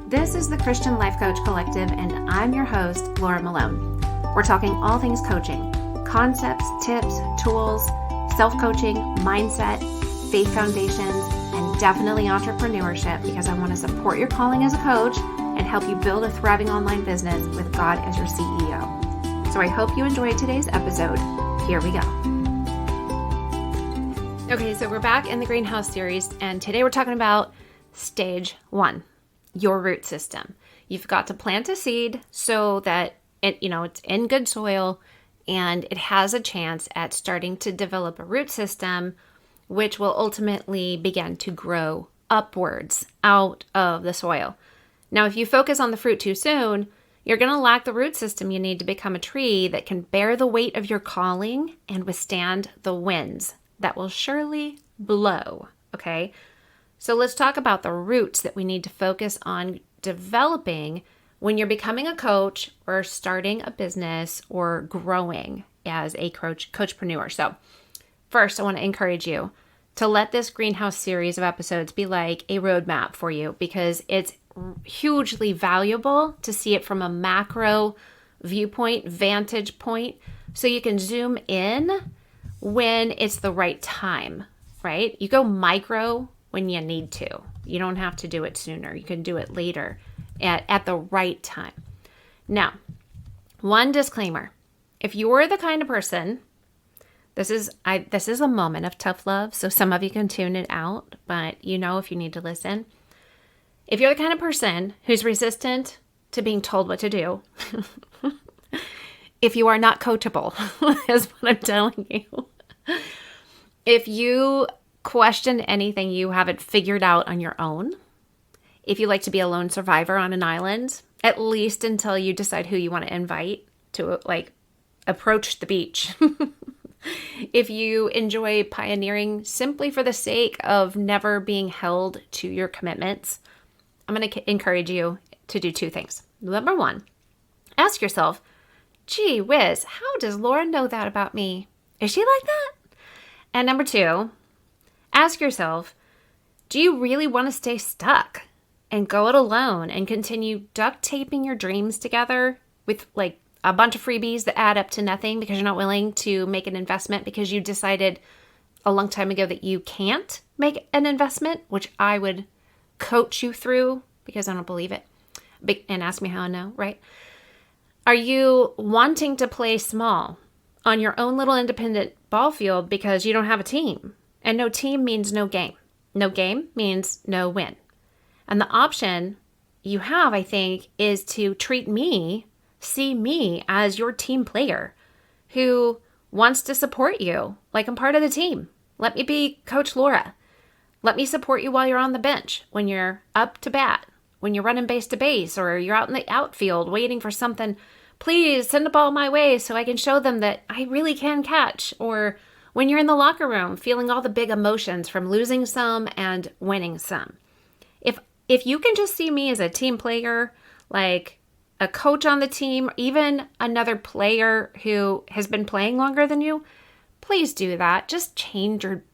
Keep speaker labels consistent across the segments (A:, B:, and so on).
A: This is the Christian Life Coach Collective, and I'm your host, Laura Malone. We're talking all things coaching, concepts, tips, tools, self-coaching, mindset, faith foundations, and definitely entrepreneurship, because I want to support your calling as a coach and help you build a thriving online business with God as your CEO. So I hope you enjoyed today's episode. Here we go. Okay, so we're back in the greenhouse series, and today we're talking about stage 1. Your root system. You've got to plant a seed so that it's in good soil and it has a chance at starting to develop a root system, which will ultimately begin to grow upwards out of the soil. Now, if you focus on the fruit too soon, you're going to lack the root system you need to become a tree that can bear the weight of your calling and withstand the winds that will surely blow. Okay. So let's talk about the roots that we need to focus on developing when you're becoming a coach or starting a business or growing as a coachpreneur. So first, I want to encourage you to let this greenhouse series of episodes be like a roadmap for you, because it's hugely valuable to see it from a macro viewpoint, vantage point, so you can zoom in when it's the right time, right? You go micro when you need to. You don't have to do it sooner. You can do it later at the right time. Now, one disclaimer. If you're the kind of person, this is a moment of tough love, so some of you can tune it out, but if you need to listen. If you're the kind of person who's resistant to being told what to do, if you are not coachable, is what I'm telling you. If you question anything you haven't figured out on your own, if you like to be a lone survivor on an island, at least until you decide who you want to invite to approach the beach. If you enjoy pioneering simply for the sake of never being held to your commitments, I'm going to encourage you to do 2 things. Number 1, ask yourself, gee whiz, how does Laura know that about me? Is she like that? And number 2, ask yourself, do you really want to stay stuck and go it alone and continue duct taping your dreams together with a bunch of freebies that add up to nothing because you're not willing to make an investment because you decided a long time ago that you can't make an investment, which I would coach you through because I don't believe it, and ask me how I know, right? Are you wanting to play small on your own little independent ball field because you don't have a team? And no team means no game. No game means no win. And the option you have, I think, is to see me as your team player who wants to support you like I'm part of the team. Let me be Coach Laura. Let me support you while you're on the bench, when you're up to bat, when you're running base to base, or you're out in the outfield waiting for something. Please send the ball my way so I can show them that I really can catch. Or when you're in the locker room feeling all the big emotions from losing some and winning some. If you can just see me as a team player, like a coach on the team, even another player who has been playing longer than you, please do that. Just change your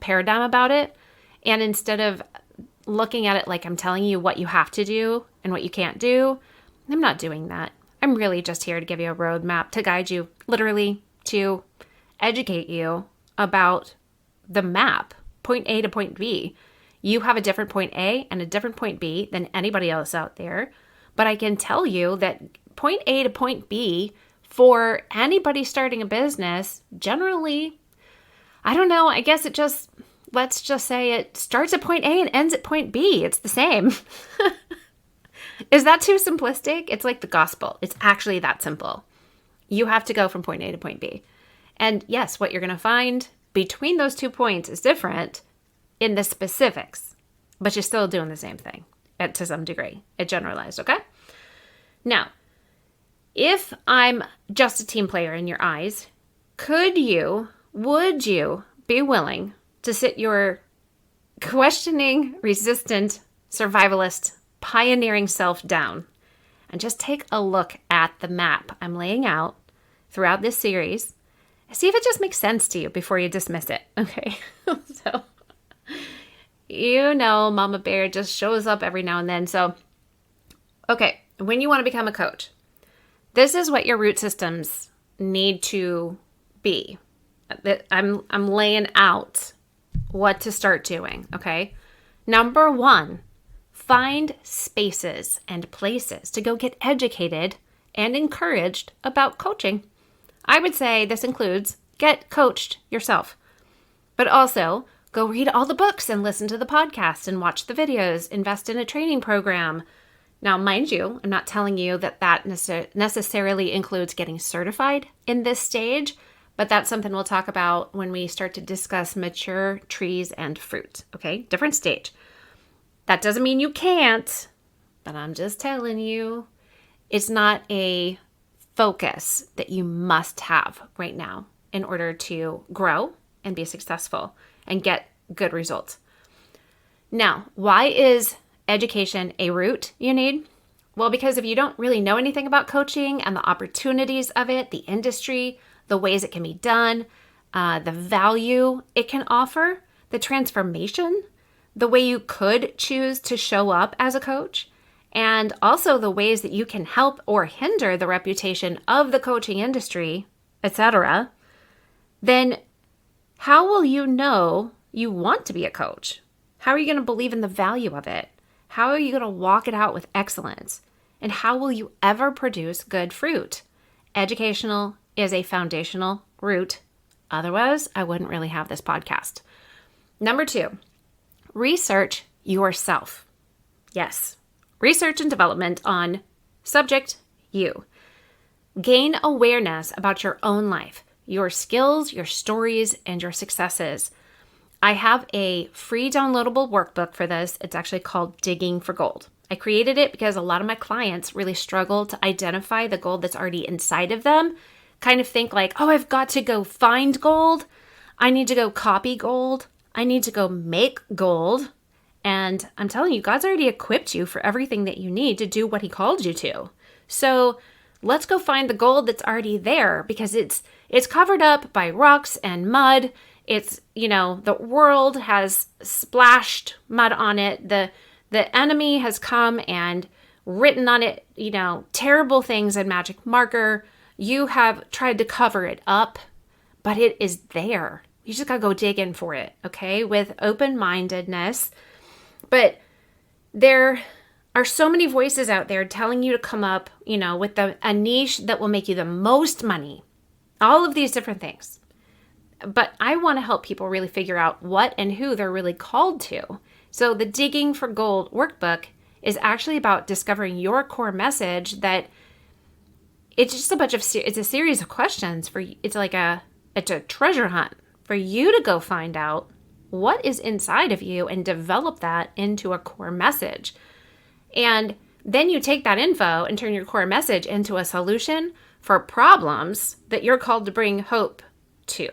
A: paradigm about it. And instead of looking at it like I'm telling you what you have to do and what you can't do, I'm not doing that. I'm really just here to give you a roadmap to guide you, literally to educate you about the map, point A to point B. You have a different point A and a different point B than anybody else out there. But I can tell you that point A to point B for anybody starting a business, generally, I don't know, I guess let's just say it starts at point A and ends at point B. It's the same. Is that too simplistic? It's like the gospel. It's actually that simple. You have to go from point A to point B. And yes, what you're going to find between those 2 points is different in the specifics, but you're still doing the same thing to some degree. It generalized, okay? Now, if I'm just a team player in your eyes, would you be willing to sit your questioning, resistant, survivalist, pioneering self down and just take a look at the map I'm laying out throughout this series and see if it just makes sense to you before you dismiss it, okay? So Mama Bear just shows up every now and then. So, okay, when you want to become a coach, this is what your root systems need to be. I'm laying out what to start doing, okay? Number 1, find spaces and places to go get educated and encouraged about coaching. I would say this includes get coached yourself, but also go read all the books and listen to the podcast and watch the videos, invest in a training program. Now, mind you, I'm not telling you that necessarily includes getting certified in this stage, but that's something we'll talk about when we start to discuss mature trees and fruit, okay? Different stage. That doesn't mean you can't, but I'm just telling you, it's not a focus that you must have right now in order to grow and be successful and get good results. Now, why is education a root you need? Well, because if you don't really know anything about coaching and the opportunities of it, the industry, the ways it can be done, the value it can offer, the transformation, the way you could choose to show up as a coach, and also the ways that you can help or hinder the reputation of the coaching industry, etc., then how will you know you want to be a coach? How are you going to believe in the value of it? How are you going to walk it out with excellence? And how will you ever produce good fruit? Educational is a foundational root. Otherwise, I wouldn't really have this podcast. Number 2, research yourself. Yes, research and development on subject you. Gain awareness about your own life, your skills, your stories, and your successes. I have a free downloadable workbook for this. It's actually called Digging for Gold. I created it because a lot of my clients really struggle to identify the gold that's already inside of them. Kind of think like, oh, I've got to go find gold. I need to go copy gold. I need to go make gold. And I'm telling you, God's already equipped you for everything that you need to do what he called you to. So let's go find the gold that's already there, because it's covered up by rocks and mud. It's, the world has splashed mud on it. The enemy has come and written on it, terrible things in magic marker. You have tried to cover it up, but it is there. You just got to go dig in for it, okay? With open-mindedness. But there are so many voices out there telling you to come up, with a niche that will make you the most money. All of these different things. But I want to help people really figure out what and who they're really called to. So the Digging for Gold workbook is actually about discovering your core message. That it's just it's a series of questions it's a treasure hunt for you to go find out what is inside of you and develop that into a core message. And then you take that info and turn your core message into a solution for problems that you're called to bring hope to.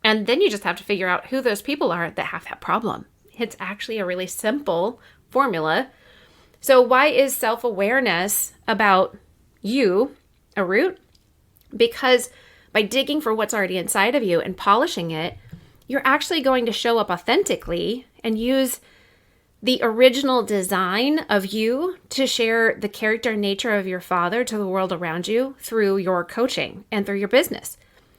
A: And then you just have to figure out who those people are that have that problem. It's actually a really simple formula. So why is self-awareness about you a root? Because by digging for what's already inside of you and polishing it, you're actually going to show up authentically and use the original design of you to share the character and nature of your father to the world around you through your coaching and through your business.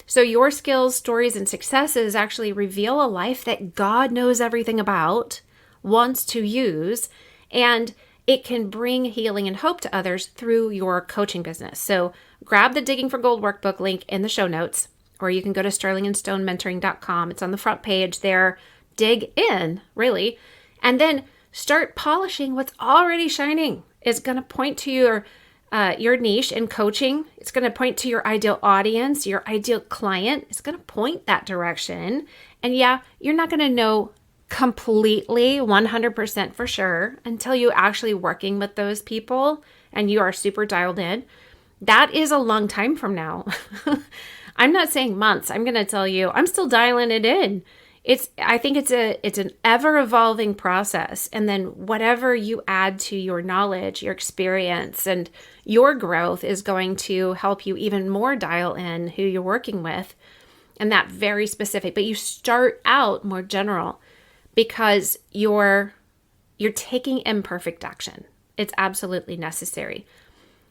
A: So your skills, stories, and successes actually reveal a life that God knows everything about, wants to use, and it can bring healing and hope to others through your coaching business. So grab the Digging for Gold workbook link in the show notes, or you can go to sterlingandstonementoring.com. It's on the front page there. Dig in, really, and then start polishing what's already shining. It's going to point to your niche in coaching. It's going to point to your ideal audience, your ideal client. It's going to point that direction. And yeah, you're not going to know completely 100% for sure until you actually working with those people and you are super dialed in. That is a long time from now. I'm not saying months. I'm going to tell you, I'm still dialing it in. I think it's an ever evolving process. And then whatever you add to your knowledge, your experience, and your growth is going to help you even more dial in who you're working with, and that very specific. But you start out more general. because you're taking imperfect action. It's absolutely necessary.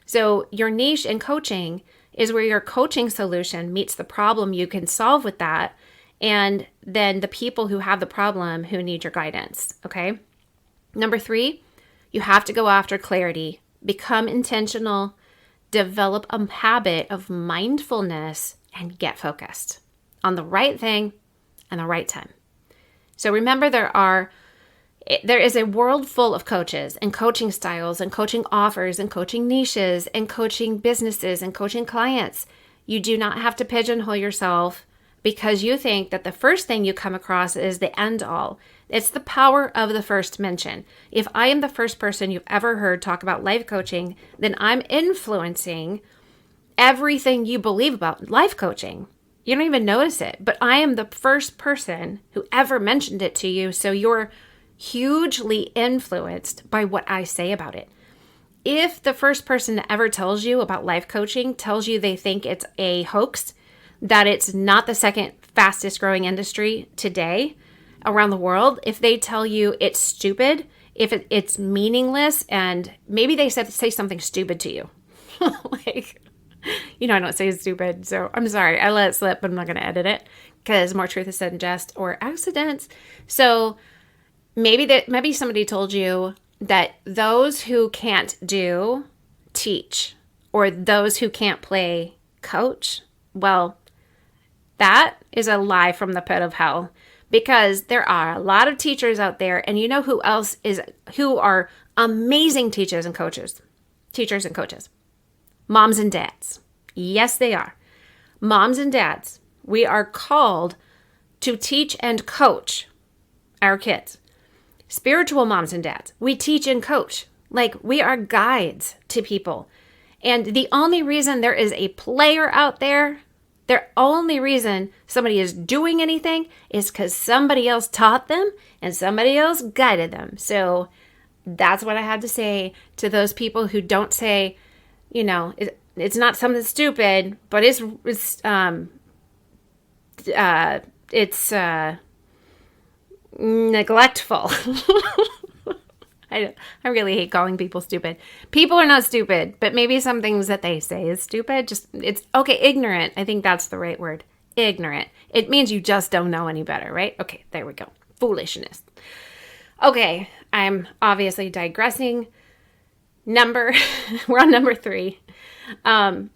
A: So your niche in coaching is where your coaching solution meets the problem you can solve with that, and then the people who have the problem who need your guidance, okay? Number 3, you have to go after clarity. Become intentional, develop a habit of mindfulness, and get focused on the right thing and the right time. So remember, there is a world full of coaches and coaching styles and coaching offers and coaching niches and coaching businesses and coaching clients. You do not have to pigeonhole yourself because you think that the first thing you come across is the end all. It's the power of the first mention. If I am the first person you've ever heard talk about life coaching, then I'm influencing everything you believe about life coaching. You don't even notice it, but I am the first person who ever mentioned it to you, so you're hugely influenced by what I say about it. If the first person that ever tells you about life coaching tells you they think it's a hoax, that it's not the second fastest growing industry today around the world, if they tell you it's stupid, if it's meaningless, and maybe they say something stupid to you, like, I don't say it's stupid, so I'm sorry, I let it slip, but I'm not going to edit it because more truth is said in jest or accidents. So maybe somebody told you that those who can't do teach, or those who can't play coach. Well, that is a lie from the pit of hell, because there are a lot of teachers out there, and you know who are amazing teachers and coaches? Moms and dads. Yes, they are. Moms and dads, we are called to teach and coach our kids. Spiritual moms and dads, we teach and coach. Like, we are guides to people. And the only reason there is a player out there, the only reason somebody is doing anything is because somebody else taught them and somebody else guided them. So that's what I had to say to those people who don't say, it's not something stupid, but it's neglectful. I really hate calling people stupid. People are not stupid, but maybe some things that they say is stupid. Ignorant. I think that's the right word. Ignorant. It means you just don't know any better, right? Okay, there we go. Foolishness. Okay, I'm obviously digressing. We're on number 3. I'm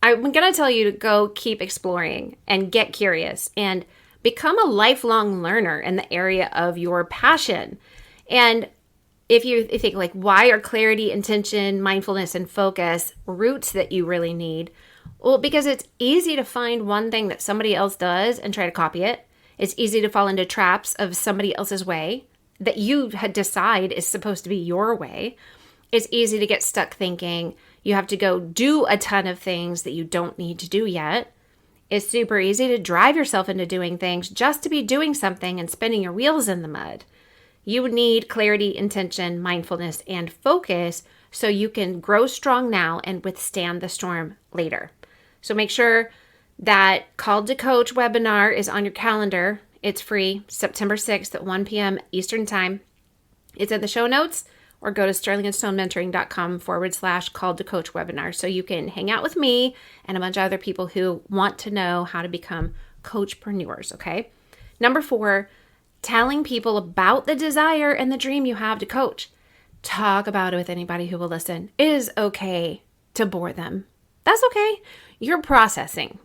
A: going to tell you to go keep exploring and get curious and become a lifelong learner in the area of your passion. And if you think, like, why are clarity, intention, mindfulness, and focus roots that you really need? Well, because it's easy to find one thing that somebody else does and try to copy it. It's easy to fall into traps of somebody else's way that you had decide is supposed to be your way. It's easy to get stuck thinking you have to go do a ton of things that you don't need to do yet. It's super easy to drive yourself into doing things just to be doing something and spinning your wheels in the mud. You need clarity, intention, mindfulness, and focus so you can grow strong now and withstand the storm later. So make sure that Called to Coach webinar is on your calendar. It's free, September 6th at 1 p.m. Eastern Time. It's in the show notes, or go to sterlingandstonementoring.com/Called to Coach webinar so you can hang out with me and a bunch of other people who want to know how to become coachpreneurs, okay? Number 4, telling people about the desire and the dream you have to coach. Talk about it with anybody who will listen. It is okay to bore them. That's okay. You're processing.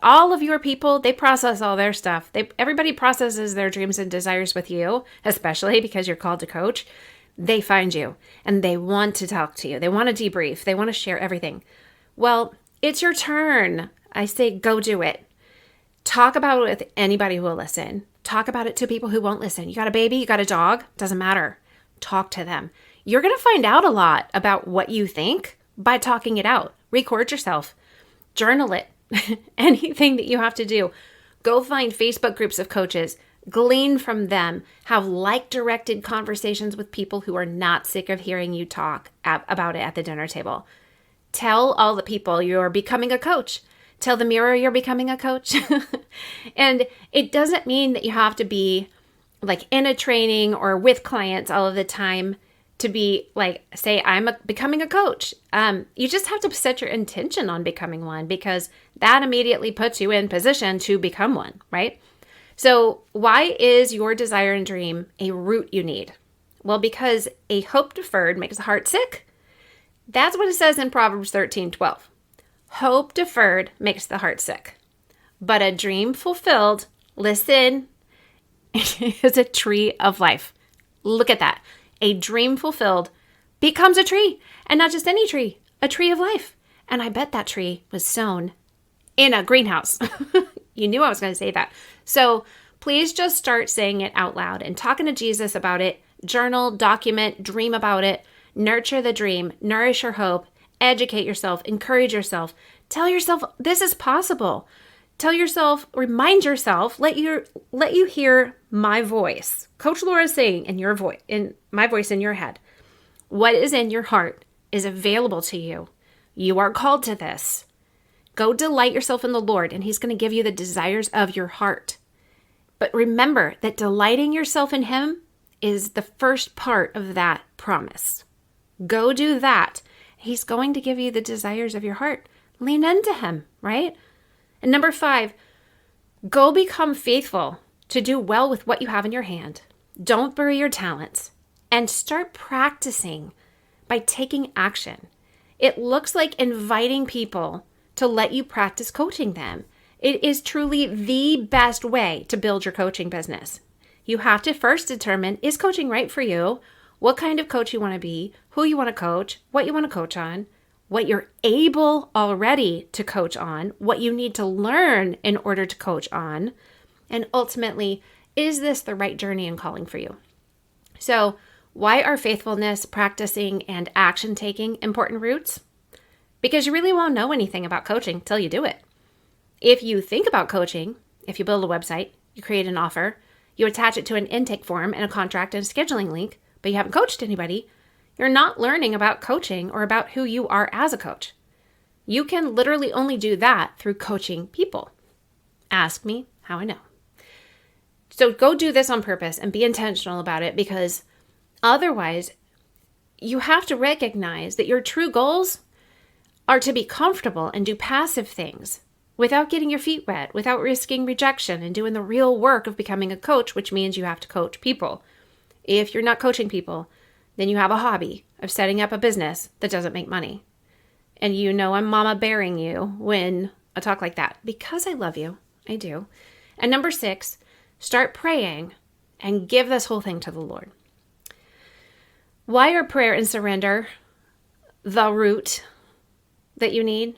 A: All of your people, they process all their stuff. Everybody processes their dreams and desires with you, especially because you're called to coach. They find you and they want to talk to you. They want to debrief. They want to share everything. Well, it's your turn. I say go do it. Talk about it with anybody who will listen. Talk about it to people who won't listen. You got a baby, you got a dog, doesn't matter. Talk to them. You're going to find out a lot about what you think by talking it out. Record yourself. Journal it. Anything that you have to do. Go find Facebook groups of coaches. Glean from them. Have like-directed conversations with people who are not sick of hearing you talk about it at the dinner table. Tell all the people you're becoming a coach. Tell the mirror you're becoming a coach. And it doesn't mean that you have to be like in a training or with clients all of the time to be like, say, becoming a coach. You just have to set your intention on becoming one, because that immediately puts you in position to become one, right? So why is your desire and dream a root you need? Well, because a hope deferred makes the heart sick. That's what it says in Proverbs 13:12. Hope deferred makes the heart sick, but a dream fulfilled, listen, is a tree of life. Look at that. A dream fulfilled becomes a tree, and not just any tree, a tree of life. And I bet that tree was sown in a greenhouse. You knew I was going to say that. So please just start saying it out loud and talking to Jesus about it. Journal, document, dream about it. Nurture the dream, nourish your hope, educate yourself, encourage yourself. Tell yourself this is possible. Tell yourself, remind yourself, let you hear my voice. Coach Laura is saying in your voice, in my voice in your head, what is in your heart is available to you. You are called to this. Go delight yourself in the Lord, and He's going to give you the desires of your heart. But remember that delighting yourself in Him is the first part of that promise. Go do that. He's going to give you the desires of your heart. Lean into Him, right? And number 5, go become faithful to do well with what you have in your hand. Don't bury your talents, and start practicing by taking action. It looks like inviting people to let you practice coaching them. It is truly the best way to build your coaching business. You have to first determine, is coaching right for you? What kind of coach you want to be, who you want to coach, what you want to coach on, what you're able already to coach on, what you need to learn in order to coach on, and ultimately, is this the right journey and calling for you? So, why are faithfulness, practicing, and action taking important roots? Because you really won't know anything about coaching till you do it. If you think about coaching, if you build a website, you create an offer, you attach it to an intake form and a contract and a scheduling link, but you haven't coached anybody, you're not learning about coaching or about who you are as a coach. You can literally only do that through coaching people. Ask me how I know. So go do this on purpose and be intentional about it, because otherwise you have to recognize that your true goals are to be comfortable and do passive things without getting your feet wet, without risking rejection and doing the real work of becoming a coach, which means you have to coach people. If you're not coaching people, then you have a hobby of setting up a business that doesn't make money. And you know I'm mama bearing you when I talk like that, because I love you. I do. And number 6, start praying and give this whole thing to the Lord. Why are prayer and surrender the root that you need?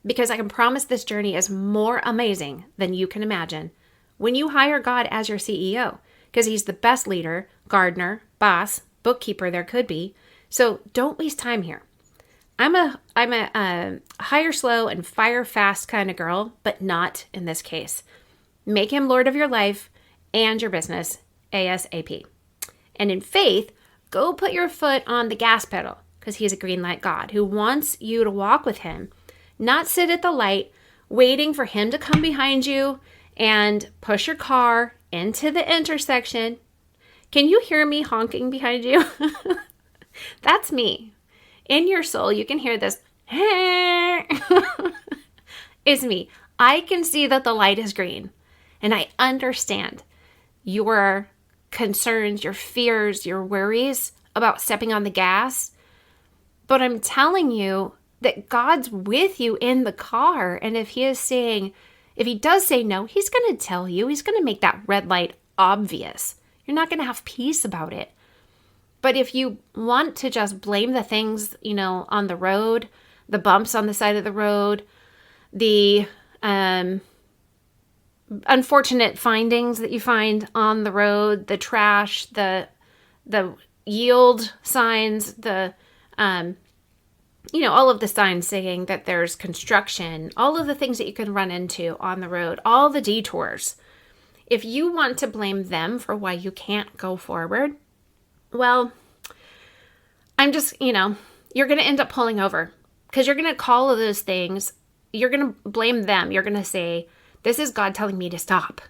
A: Because I can promise this journey is more amazing than you can imagine when you hire God as your CEO, because He's the best leader, gardener, boss, bookkeeper there could be. So don't waste time here. I'm a hire slow and fire fast kind of girl, but not in this case. Make Him Lord of your life and your business ASAP. And in faith, go put your foot on the gas pedal, because He's a green light God who wants you to walk with Him, not sit at the light waiting for Him to come behind you and push your car into the intersection. Can you hear me honking behind you? That's me. In your soul, you can hear this. It's me. I can see that the light is green, and I understand your concerns, your fears, your worries about stepping on the gas. But I'm telling you that God's with you in the car. And if He does say no, He's going to tell you. He's going to make that red light obvious. You're not going to have peace about it. But if you want to just blame the things, on the road, the bumps on the side of the road, the unfortunate findings that you find on the road, the trash, the yield signs, all of the signs saying that there's construction, all of the things that you can run into on the road, all the detours. If you want to blame them for why you can't go forward, well, I'm just, you're going to end up pulling over, because you're going to call all of those things. You're going to blame them. You're going to say, this is God telling me to stop.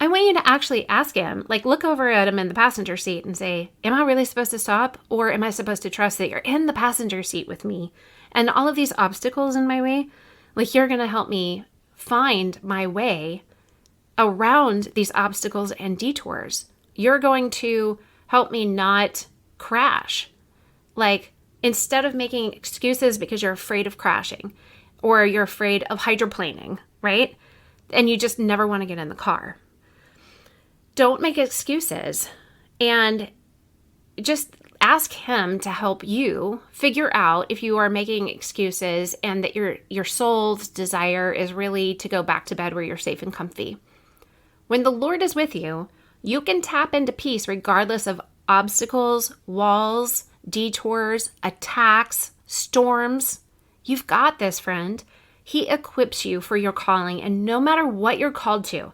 A: I want you to actually ask him, like look over at him in the passenger seat and say, am I really supposed to stop? Or am I supposed to trust that you're in the passenger seat with me? And all of these obstacles in my way, like you're going to help me find my way around these obstacles and detours. You're going to help me not crash. Like instead of making excuses because you're afraid of crashing or you're afraid of hydroplaning, right? And you just never want to get in the car. Don't make excuses and just ask him to help you figure out if you are making excuses and that your soul's desire is really to go back to bed where you're safe and comfy. When the Lord is with you, you can tap into peace regardless of obstacles, walls, detours, attacks, storms. You've got this, friend. He equips you for your calling, and no matter what you're called to,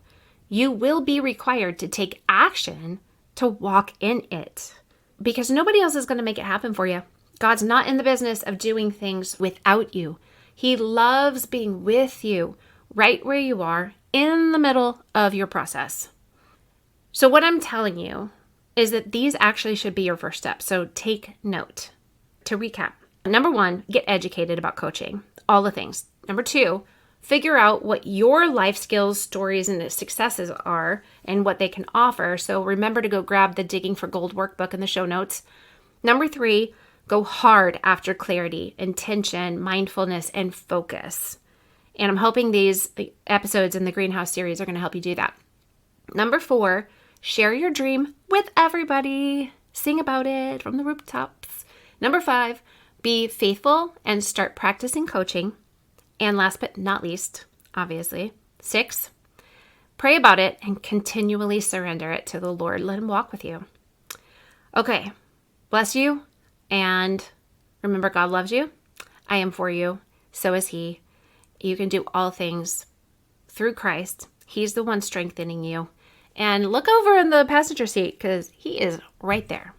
A: you will be required to take action to walk in it because nobody else is going to make it happen for you. God's not in the business of doing things without you. He loves being with you right where you are in the middle of your process. So what I'm telling you is that these actually should be your first steps. So take note. To recap, number 1, get educated about coaching, all the things. Number 2, figure out what your life skills, stories, and successes are and what they can offer. So remember to go grab the Digging for Gold workbook in the show notes. Number 3, go hard after clarity, intention, mindfulness, and focus. And I'm hoping these episodes in the Greenhouse series are going to help you do that. Number 4, share your dream with everybody. Sing about it from the rooftops. Number 5, be faithful and start practicing coaching. And last but not least, obviously, 6, pray about it and continually surrender it to the Lord. Let him walk with you. Okay, bless you. And remember, God loves you. I am for you. So is he. You can do all things through Christ. He's the one strengthening you. And look over in the passenger seat because he is right there.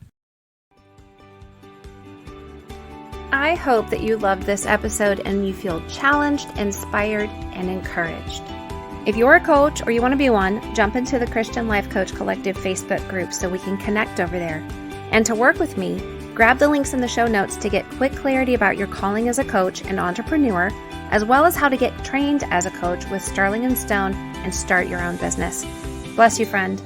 A: I hope that you loved this episode and you feel challenged, inspired, and encouraged. If you're a coach or you want to be one, jump into the Christian Life Coach Collective Facebook group so we can connect over there. And to work with me, grab the links in the show notes to get quick clarity about your calling as a coach and entrepreneur, as well as how to get trained as a coach with Starling & Stone and start your own business. Bless you, friend.